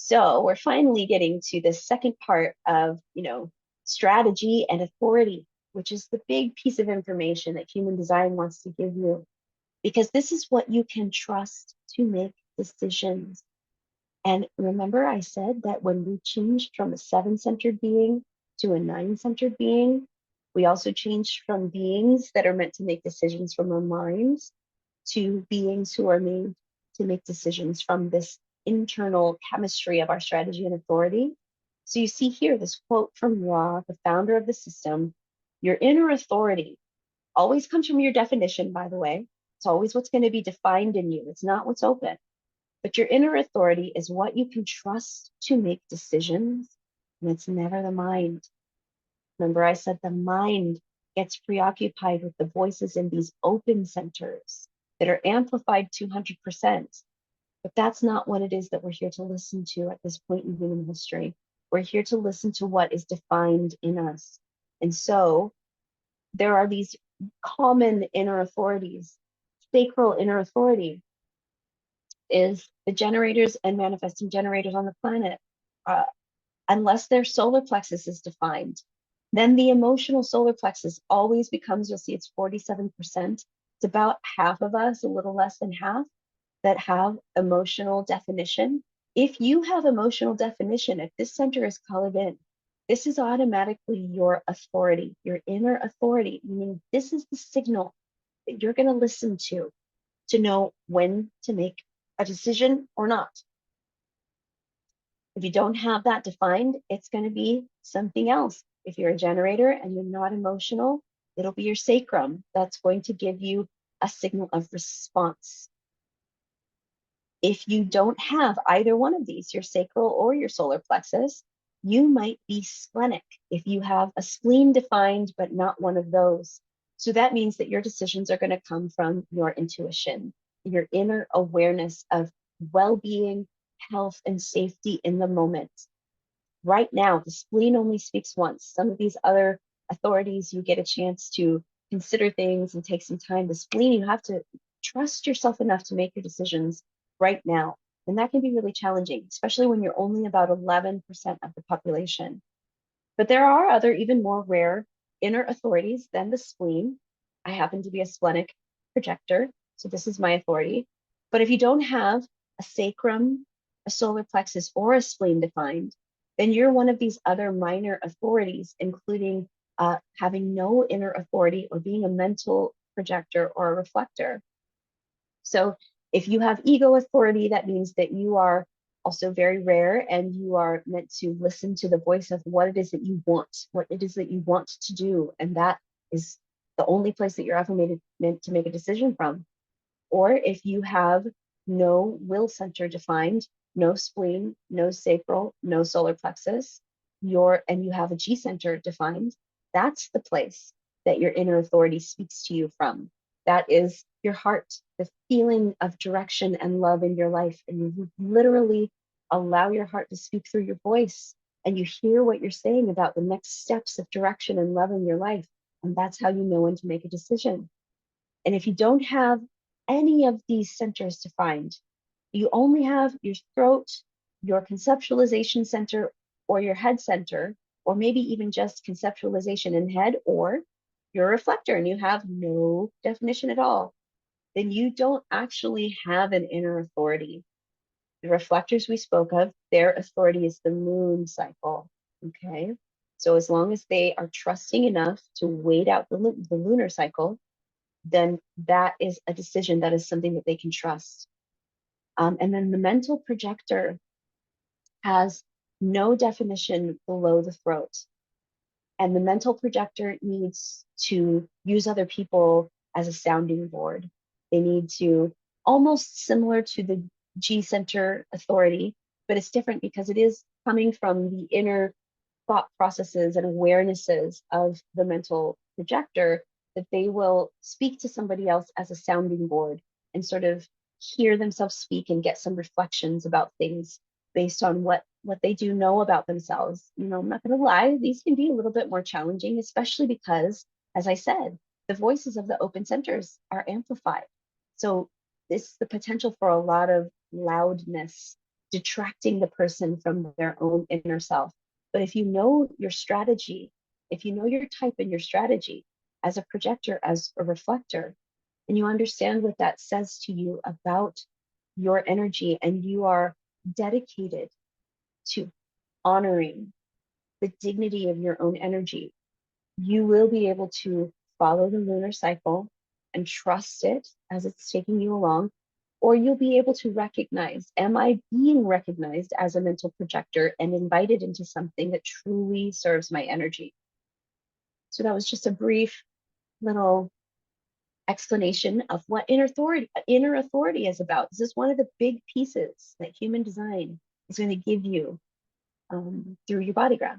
So we're finally getting to the second part of, strategy and authority, which is the big piece of information that human design wants to give you, because this is what you can trust to make decisions. And remember, I said that when we changed from a seven-centered being to a nine-centered being, we also changed from beings that are meant to make decisions from our minds to beings who are made to make decisions from this internal chemistry of our strategy and authority. So you see here this quote from Ra, the founder of the system: your inner authority always comes from your definition, by the way. It's always what's going to be defined in you. It's not what's open. But your inner authority is what you can trust to make decisions, and it's never the mind. Remember, I said the mind gets preoccupied with the voices in these open centers that are amplified 200%. But that's not what it is that we're here to listen to at this point in human history. We're here to listen to what is defined in us. And so there are these common inner authorities. Sacral inner authority is the generators and manifesting generators on the planet. Uh, unless their solar plexus is defined, then the emotional solar plexus always becomes, you'll see it's 47%. It's about half of us, a little less than half, that have emotional definition. If you have emotional definition, if this center is colored in, this is automatically your authority, your inner authority, meaning this is the signal that you're going to listen to know when to make a decision or not. If you don't have that defined, it's going to be something else. If you're a generator and you're not emotional, it'll be your sacrum that's going to give you a signal of response. If you don't have either one of these, your sacral or your solar plexus, you might be splenic if you have a spleen defined, but not one of those. So that means that your decisions are going to come from your intuition, your inner awareness of well-being, health, and safety in the moment. Right now, the spleen only speaks once. Some of these other authorities, you get a chance to consider things and take some time. The spleen, you have to trust yourself enough to make your decisions right now. And that can be really challenging, especially when you're only about 11% of the population. But there are other, even more rare inner authorities than the spleen. I happen to be a splenic projector, so this is my authority. But if you don't have a sacrum, a solar plexus, or a spleen defined, then you're one of these other minor authorities, including having no inner authority or being a mental projector or a reflector. So if you have ego authority, that means that you are also very rare and you are meant to listen to the voice of what it is that you want, what it is that you want to do. And that is the only place that you're ever meant to make a decision from. Or if you have no will center defined, no spleen, no sacral, no solar plexus, and you have a G center defined, that's the place that your inner authority speaks to you from. That is your heart, the feeling of direction and love in your life. And you literally allow your heart to speak through your voice, and you hear what you're saying about the next steps of direction and love in your life. And that's how you know when to make a decision. And if you don't have any of these centers defined, you only have your throat, your conceptualization center, or your head center, or maybe even just conceptualization in head, or you're a reflector and you have no definition at all, then you don't actually have an inner authority. The reflectors we spoke of, their authority is the moon cycle. Okay. So as long as they are trusting enough to wait out the lunar cycle, then that is a decision, that is something that they can trust. And then the mental projector has no definition below the throat. And the mental projector needs to use other people as a sounding board. They need to, almost similar to the G center authority, but it's different because it is coming from the inner thought processes and awarenesses of the mental projector, that they will speak to somebody else as a sounding board and sort of hear themselves speak and get some reflections about things based on what they do know about themselves. I'm not going to lie, these can be a little bit more challenging, especially because, as I said, the voices of the open centers are amplified. So this the potential for a lot of loudness detracting the person from their own inner self. But if you know your strategy, if you know your type and your strategy as a projector, as a reflector, and you understand what that says to you about your energy, and you are dedicated to honoring the dignity of your own energy, you will be able to follow the lunar cycle and trust it as it's taking you along. Or you'll be able to recognize, am I being recognized as a mental projector and invited into something that truly serves my energy? So that was just a brief little explanation of what inner authority is about. This is one of the big pieces that human design is going to give you through your bodygram.